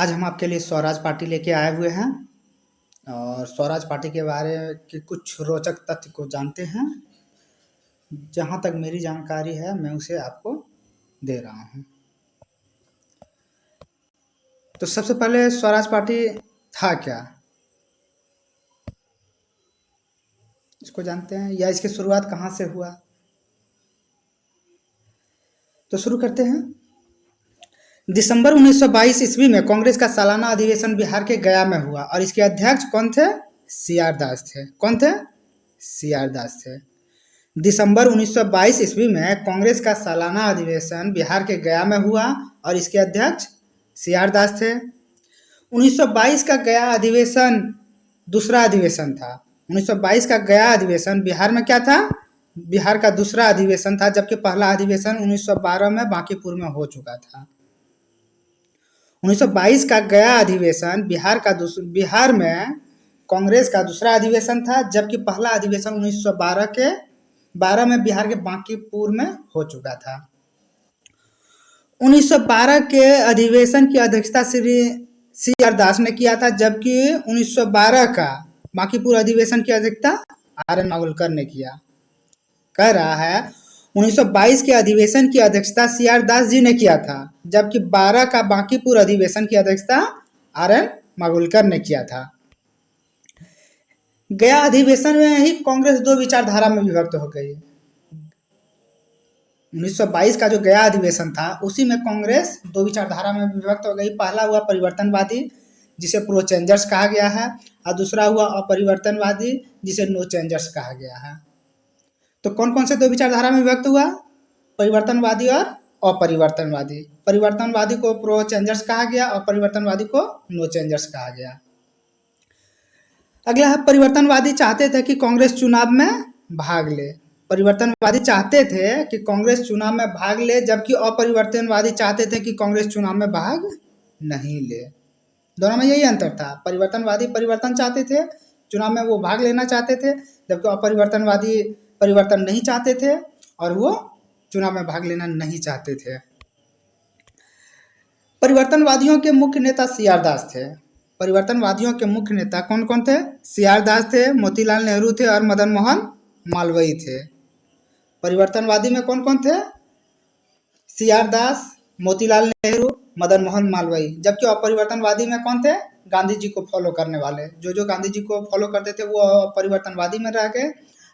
आज हम आपके लिए स्वराज पार्टी लेके आए हुए हैं और स्वराज पार्टी के बारे के कुछ रोचक तथ्य को जानते हैं। जहाँ तक मेरी जानकारी है मैं उसे आपको दे रहा हूँ। तो सबसे पहले स्वराज पार्टी था क्या, इसको जानते हैं या इसकी शुरुआत कहाँ से हुआ। तो शुरू करते हैं। दिसंबर 1922 ईस्वी में कांग्रेस का सालाना अधिवेशन बिहार के गया में हुआ और इसके अध्यक्ष कौन थे? सी.आर. दास थे। कौन थे? सी.आर. दास थे। दिसंबर 1922 ईस्वी में कांग्रेस का सालाना अधिवेशन बिहार के गया में हुआ और इसके अध्यक्ष सी.आर. दास थे। 1922 का गया अधिवेशन दूसरा अधिवेशन था। 1922 का गया अधिवेशन बिहार में क्या था? बिहार का दूसरा अधिवेशन था, जबकि पहला अधिवेशन 1912 में बांकीपुर में हो चुका था। 1922 का गया अधिवेशन बिहार में कांग्रेस का दूसरा अधिवेशन था, जबकि पहला अधिवेशन 1912 में बिहार के बांकीपुर में हो चुका था। 1912 के अधिवेशन की अध्यक्षता श्री सी.आर. दास ने किया था, जबकि 1912 का बांकीपुर अधिवेशन की अध्यक्षता आर.एन. मालवलकर ने किया। कह रहा है 1922 के अधिवेशन की अध्यक्षता सी.आर. दास जी ने किया था, जबकि 12 का बांकीपुर अधिवेशन की अध्यक्षता आर.एन. मालवलकर ने किया था। गया अधिवेशन में ही कांग्रेस दो विचारधारा में विभक्त हो गई। 1922 का जो गया अधिवेशन था उसी में कांग्रेस दो विचारधारा में विभक्त हो गई। पहला हुआ परिवर्तनवादी, जिसे प्रो चेंजर्स कहा गया है, और दूसरा हुआ अपरिवर्तनवादी, जिसे नो चेंजर्स कहा गया है। तो कौन कौन से दो विचारधारा में विभक्त हुआ? परिवर्तनवादी और अपरिवर्तनवादी। परिवर्तनवादी को प्रो चेंजर्स कहा गया और परिवर्तनवादी को नो चेंजर्स कहा गया। अगला है परिवर्तनवादी चाहते थे कि कांग्रेस चुनाव में भाग ले। परिवर्तनवादी चाहते थे कि कांग्रेस चुनाव में भाग ले, जबकि अपरिवर्तनवादी चाहते थे कि कांग्रेस चुनाव में भाग नहीं ले। दोनों में यही अंतर था। परिवर्तनवादी परिवर्तन चाहते थे, चुनाव में वो भाग लेना चाहते थे, जबकि अपरिवर्तनवादी परिवर्तन नहीं चाहते थे और वो चुनाव में भाग लेना नहीं चाहते थे। परिवर्तनवादियों के मुख्य नेता सी.आर. दास थे। परिवर्तनवादियों के मुख्य नेता कौन कौन थे? सी.आर. दास थे, मोतीलाल नेहरू थे और मदन मोहन मालवीय थे। परिवर्तनवादी में कौन कौन थे? सी.आर. दास, मोतीलाल नेहरू, मदन मोहन मालवीय। जबकि अपरिवर्तनवादी में कौन थे? गांधी जी को फॉलो करने वाले। जो गांधी जी को फॉलो करते थे वो परिवर्तनवादी में रह गए,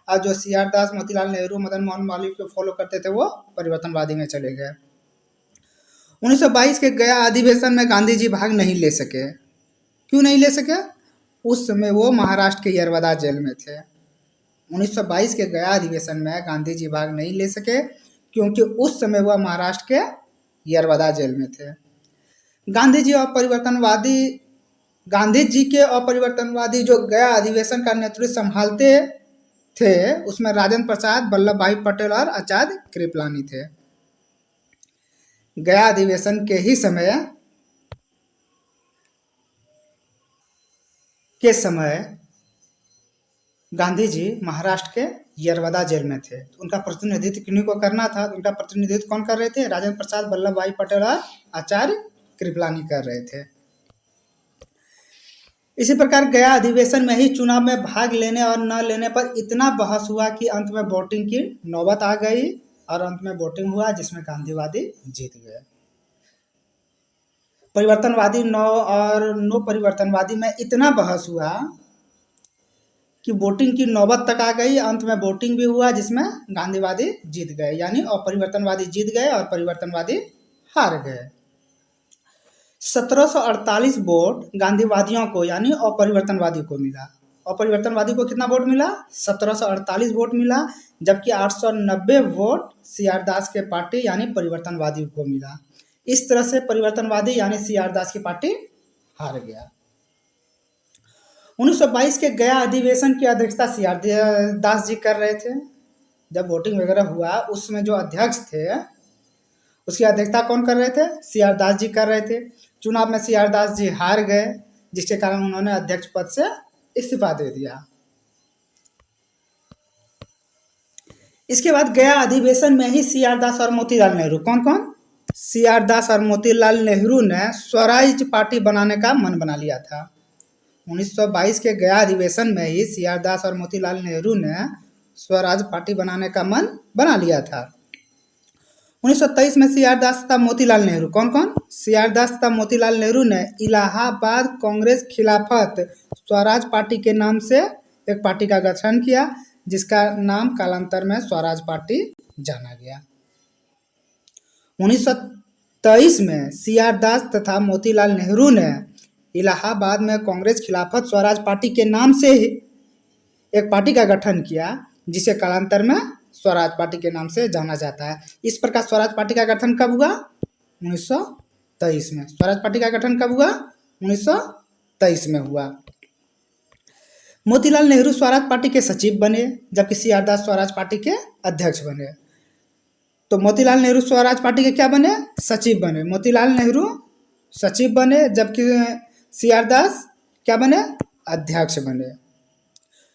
और जो सी.आर. दास, मोतीलाल नेहरू, मदन मोहन मालवीय को फॉलो करते थे वो परिवर्तनवादी में चले गए। 1922 के गया अधिवेशन में गांधी जी भाग नहीं ले सके। क्यों नहीं ले सके? उस समय वो महाराष्ट्र के यरवदा जेल में थे। 1922 के गया अधिवेशन में गांधी जी भाग नहीं ले सके क्योंकि उस समय वह महाराष्ट्र के यरवदा जेल में थे। गांधी जी के अपरिवर्तनवादी जो गया अधिवेशन का नेतृत्व संभालते थे उसमें राजेंद्र प्रसाद, वल्लभ भाई पटेल और आचार्य कृपलानी थे। गया अधिवेशन के समय गांधी जी महाराष्ट्र के यरवदा जेल में थे। तो उनका प्रतिनिधित्व किन्हीं को करना था, तो उनका प्रतिनिधित्व कौन कर रहे थे? राजेंद्र प्रसाद, वल्लभ भाई पटेल और आचार्य कृपलानी कर रहे थे। इसी प्रकार गया अधिवेशन में ही चुनाव में भाग लेने और न लेने पर इतना बहस हुआ कि अंत में वोटिंग की नौबत आ गई और अंत में वोटिंग हुआ जिसमें गांधीवादी जीत गए। परिवर्तनवादी नो परिवर्तनवादी में इतना बहस हुआ कि वोटिंग की नौबत तक आ गई। अंत में वोटिंग भी हुआ जिसमें गांधीवादी जीत गए, यानी अपरिवर्तनवादी जीत गए और परिवर्तनवादी हार गए। 1748 वोट गांधीवादियों को यानी अपरिवर्तनवादी को मिला। अपरिवर्तनवादी को कितना वोट मिला? 1748 वोट मिला, जबकि 890 वोट सी.आर. दास के पार्टी यानी परिवर्तनवादी को मिला। इस तरह से परिवर्तनवादी यानी सी.आर. दास की पार्टी हार गया। 1922 के गया अधिवेशन की अध्यक्षता सी.आर. दास जी कर रहे थे। जब वोटिंग वगैरह हुआ उसमें जो अध्यक्ष थे उसकी अध्यक्षता कौन कर रहे थे? सी.आर. दास जी कर रहे थे। चुनाव में सी.आर. दास जी हार गए, जिसके कारण उन्होंने अध्यक्ष पद से इस्तीफा दे दिया। इसके बाद गया अधिवेशन में ही सी.आर. दास और मोतीलाल नेहरू, कौन कौन? सी आर दास और मोतीलाल नेहरू ने स्वराज पार्टी बनाने का मन बना लिया था? 1922 के गया अधिवेशन में ही सी आर दास और मोतीलाल नेहरू ने स्वराज पार्टी बनाने का मन बना लिया था। 1923 में सी आर दास तथा मोतीलाल नेहरू, कौन कौन? सी आर दास तथा मोतीलाल नेहरू ने इलाहाबाद कांग्रेस खिलाफत स्वराज पार्टी के नाम से एक पार्टी का गठन किया, जिसका नाम कालांतर में स्वराज पार्टी जाना गया। 1923 में सी आर दास तथा मोतीलाल नेहरू ने इलाहाबाद में कांग्रेस खिलाफत स्वराज पार्टी के नाम से ही एक पार्टी का गठन किया, जिसे कालांतर में स्वराज पार्टी के नाम से जाना जाता है। इस प्रकार स्वराज पार्टी का गठन कब हुआ? 1923 में। स्वराज पार्टी का गठन कब हुआ? 1923 में हुआ। मोतीलाल नेहरू स्वराज पार्टी के सचिव बने, जबकि सी आर दास स्वराज पार्टी के अध्यक्ष बने। तो मोतीलाल नेहरू स्वराज पार्टी के क्या बने? सचिव बने। मोतीलाल नेहरू सचिव बने, जबकि सी आर दास क्या बने? अध्यक्ष बने।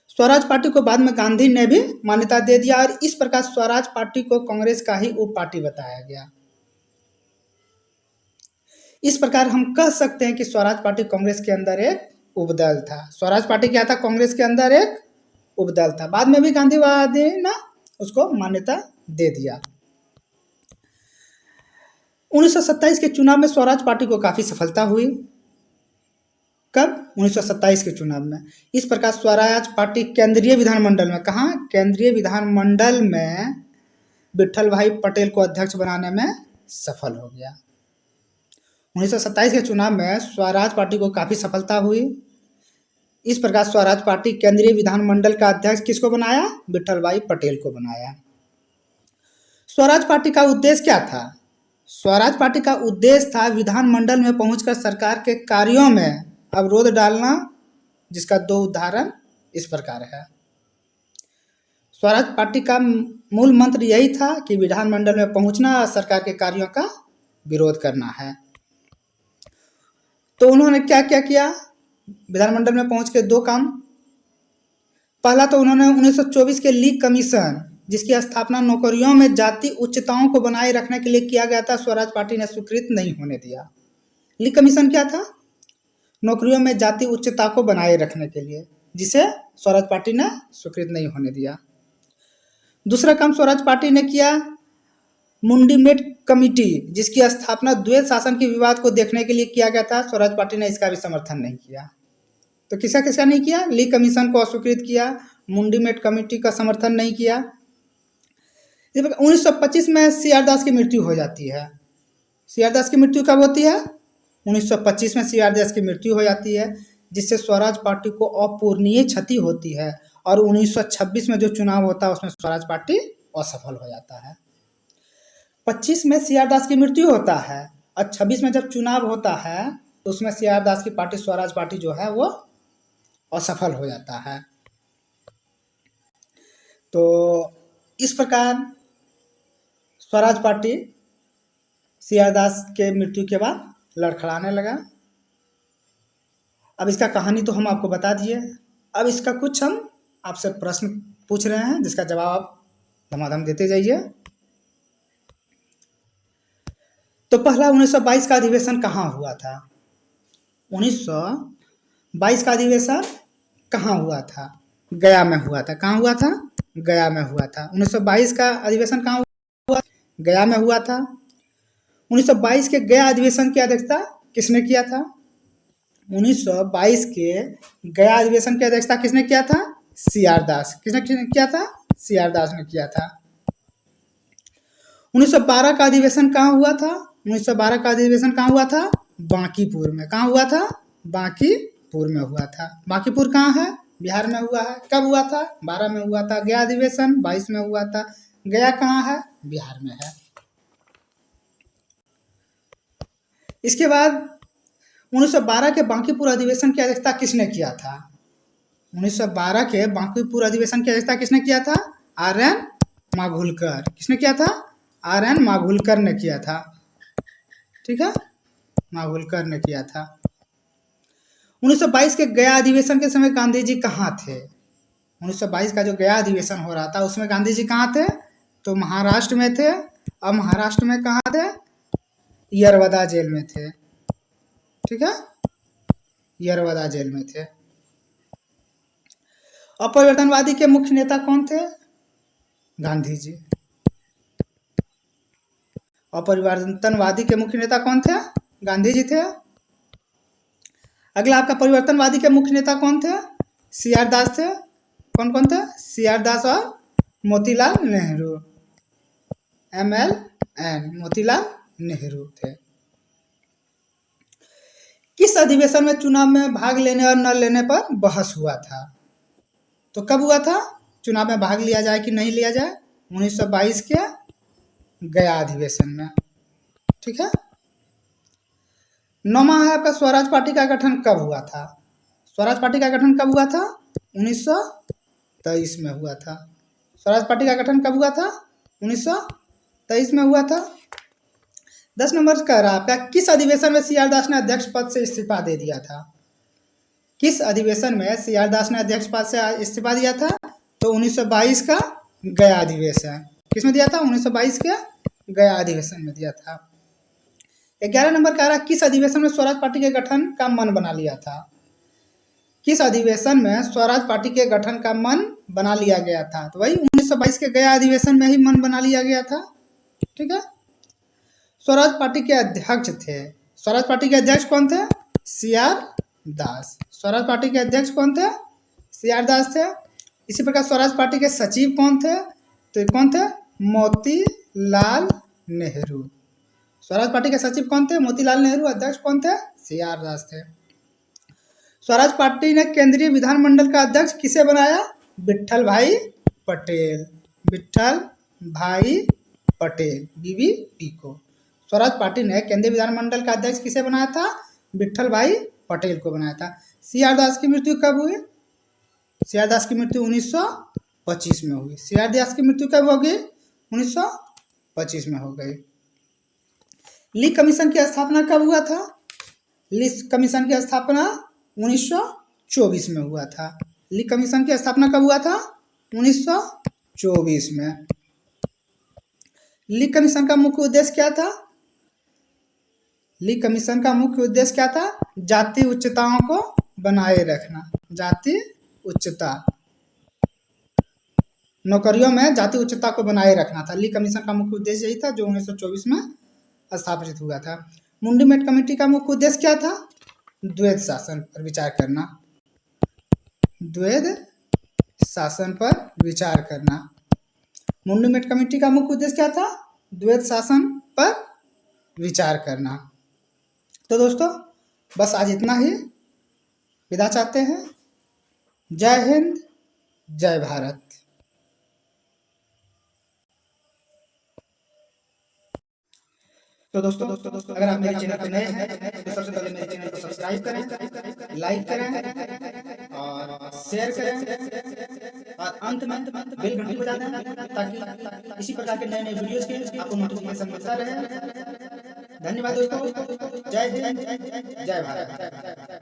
स्वराज पार्टी को बाद में गांधी ने भी मान्यता दे दिया और इस प्रकार स्वराज पार्टी को कांग्रेस का ही उप पार्टी बताया गया। इस प्रकार हम कह सकते हैं कि स्वराज पार्टी कांग्रेस के अंदर एक उपदल था। स्वराज पार्टी क्या था? कांग्रेस के अंदर एक उपदल था। बाद में भी गांधीवादी ने उसको मान्यता दे दिया। 1927 के चुनाव में स्वराज पार्टी को काफी सफलता हुई। कब? 1927 के चुनाव में। इस प्रकार स्वराज पार्टी केंद्रीय विधानमंडल में, कहाँ? केंद्रीय विधानमंडल में विठल भाई पटेल को अध्यक्ष बनाने में सफल हो गया। 1927 के चुनाव में स्वराज पार्टी को काफी सफलता हुई। इस प्रकार स्वराज पार्टी केंद्रीय विधानमंडल का अध्यक्ष किसको बनाया? विठल भाई पटेल को बनाया। स्वराज पार्टी का उद्देश्य क्या था? स्वराज पार्टी का उद्देश्य था विधानमंडल में पहुंचकर सरकार के कार्यों में अवरोध डालना, जिसका दो उदाहरण इस प्रकार है। स्वराज पार्टी का मूल मंत्र यही था कि विधानमंडल में पहुंचना और सरकार के कार्यों का विरोध करना है। तो उन्होंने क्या क्या किया विधानमंडल में पहुंच के? दो काम। पहला तो उन्होंने 1924 के लीग कमीशन, जिसकी स्थापना नौकरियों में जाति उच्चताओं को बनाए रखने के लिए किया गया था, स्वराज पार्टी ने स्वीकृत नहीं होने दिया। लीग कमीशन क्या था? नौकरियों में जाति उच्चता को बनाए रखने के लिए, जिसे स्वराज पार्टी ने स्वीकृत नहीं होने दिया। दूसरा काम स्वराज पार्टी ने किया, मुंडी मेट कमेटी, जिसकी स्थापना द्वैत शासन के विवाद को देखने के लिए किया गया था, स्वराज पार्टी ने इसका भी समर्थन नहीं किया। तो किसका किसका नहीं किया? लीग कमीशन को अस्वीकृत किया, मुंडी मेट कमेटी का समर्थन नहीं किया। 1925 में सी आर दास की मृत्यु हो जाती है। सी आर दास की मृत्यु कब होती है? 1925 में सी आर दास की मृत्यु हो जाती है, जिससे स्वराज पार्टी को अपूरणीय क्षति होती है और 1926 में जो चुनाव होता है उसमें स्वराज पार्टी असफल हो जाता है। 25 में सी आर दास की मृत्यु होता है और 26 में जब चुनाव होता है तो उसमें सी आर दास की पार्टी स्वराज पार्टी जो है वो असफल हो जाता है। तो इस प्रकार स्वराज पार्टी सी आर दास के मृत्यु के बाद लड़खड़ाने लगा। अब इसका कहानी तो हम आपको बता दिए, अब इसका कुछ हम आपसे प्रश्न पूछ रहे हैं, जिसका जवाब आप धमाधम देते जाइए। तो पहला 1922 का अधिवेशन कहाँ हुआ था? 1922 का अधिवेशन कहाँ हुआ था? गया में हुआ था। कहाँ हुआ था? गया में हुआ था। 1922 का अधिवेशन कहाँ हुआ? गया में हुआ था। 1922 के गया अधिवेशन की अध्यक्षता किसने किया था? 1922 के गया अधिवेशन की अध्यक्षता किसने किया था? सी आर दास। किसने किया था? सी आर दास ने किया था। 1912 का अधिवेशन कहाँ हुआ था? 1912 का अधिवेशन कहाँ हुआ था? बांकीपुर में। कहाँ हुआ था? बांकीपुर में हुआ था। बांकीपुर कहाँ है? बिहार में हुआ है। कब हुआ था? 12 में हुआ था। गया अधिवेशन 22 में हुआ था। गया कहाँ है? बिहार में है। इसके बाद 1912 के बांकीपुर अधिवेशन की अध्यक्षता किसने किया था? 1912 के बांकीपुर अधिवेशन की अध्यक्षता किसने किया था? R N Malulkar. किसने किया था? आर एन मालुलकर ने किया था। ठीक है, मालुलकर ने किया था। 1922 के गया अधिवेशन के समय गांधी जी कहाँ थे? 1922 का जो गया अधिवेशन हो रहा था उसमें गांधी जी कहाँ थे? तो महाराष्ट्र में थे। अब महाराष्ट्र में कहाँ थे? यरवदा जेल में थे। ठीक है, यरवदा जेल में थे। अपरिवर्तनवादी के मुख्य नेता कौन थे? गांधी जी। अपरिवर्तनवादी के मुख्य नेता कौन थे? गांधी जी थे। अगला आपका परिवर्तनवादी के मुख्य नेता कौन थे? सी आर दास थे। कौन कौन थे? सी आर दास और मोतीलाल नेहरू। MLN मोतीलाल नेहरू थे। किस अधिवेशन में चुनाव में भाग लेने और न लेने पर बहस हुआ था? तो कब हुआ था चुनाव में भाग लिया जाए कि नहीं लिया जाए? 1922 के गया अधिवेशन में। ठीक है। 9वां है आपका स्वराज पार्टी का गठन कब हुआ था? स्वराज पार्टी का गठन कब हुआ था? 1923 में हुआ था। स्वराज पार्टी का गठन कब हुआ था? 1923 में हुआ था। 10 नंबर कह रहा आपका किस अधिवेशन में सी आर दास ने अध्यक्ष पद से इस्तीफा दे दिया था? किस अधिवेशन में सी आर दास ने अध्यक्ष पद से इस्तीफा दिया था? तो 1922 का गया अधिवेशन। किसमें दिया था? 1922 के गया अधिवेशन में दिया था। 11 नंबर कह रहा किस अधिवेशन में स्वराज पार्टी के गठन का मन बना लिया था? किस अधिवेशन में स्वराज पार्टी के गठन का मन बना लिया गया था? तो वही 1922 के गया अधिवेशन में ही मन बना लिया गया था। ठीक है। स्वराज पार्टी के अध्यक्ष थे। स्वराज पार्टी के अध्यक्ष कौन थे? सी आर दास। स्वराज पार्टी के अध्यक्ष कौन थे? सी आर दास थे। इसी प्रकार स्वराज पार्टी के सचिव कौन थे? तो कौन थे? मोतीलाल नेहरू। स्वराज पार्टी के सचिव कौन थे? मोतीलाल नेहरू। अध्यक्ष कौन थे? सी आर दास थे। स्वराज पार्टी ने केंद्रीय विधानमंडल का अध्यक्ष किसे बनाया? विट्ठल भाई पटेल। विट्ठल भाई पटेल, VVP को। स्वराज पार्टी ने केंद्रीय विधानमंडल का अध्यक्ष किसे बनाया था? विट्ठल भाई पटेल को बनाया था। सी आर दास की मृत्यु कब हुई? सी आर दास की मृत्यु 1925 में हुई। सी आर दास की मृत्यु कब होगी? 1925 में हो गई। ली कमीशन की स्थापना कब हुआ था? ली कमीशन की स्थापना 1924 में हुआ था। ली कमीशन की स्थापना कब हुआ था? 1924 में। ली कमीशन का मुख्य उद्देश्य क्या था? ली कमीशन का मुख्य उद्देश्य क्या था? जाति उच्चताओं को बनाए रखना। जाति उच्चता, नौकरियों में जाति उच्चता को बनाए रखना था। ली कमीशन का मुख्य उद्देश्य यही था जो 1924 में स्थापित हुआ था। मुंडी मेट कमेटी का मुख्य उद्देश्य क्या था? द्वैध शासन पर विचार करना। द्वैध शासन पर विचार करना। मुंडी मेट कमेटी का मुख्य उद्देश्य क्या था? द्वैध शासन पर विचार करना। तो दोस्तों बस आज इतना ही। विदा चाहते हैं। जय हिंद, जय भारत। तो दोस्तों अगर आप मेरे चैनल पर नए हैं तो सबसे पहले मेरे चैनल को सब्सक्राइब करें, लाइक करें और शेयर करें और अंत में बेल घंटी बजा दें ताकि इसी प्रकार के नए नए वीडियोस के आपको नोटिफिकेशन मिलता रहे। धन्यवाद दोस्तों। जय हिंद, जय भारत।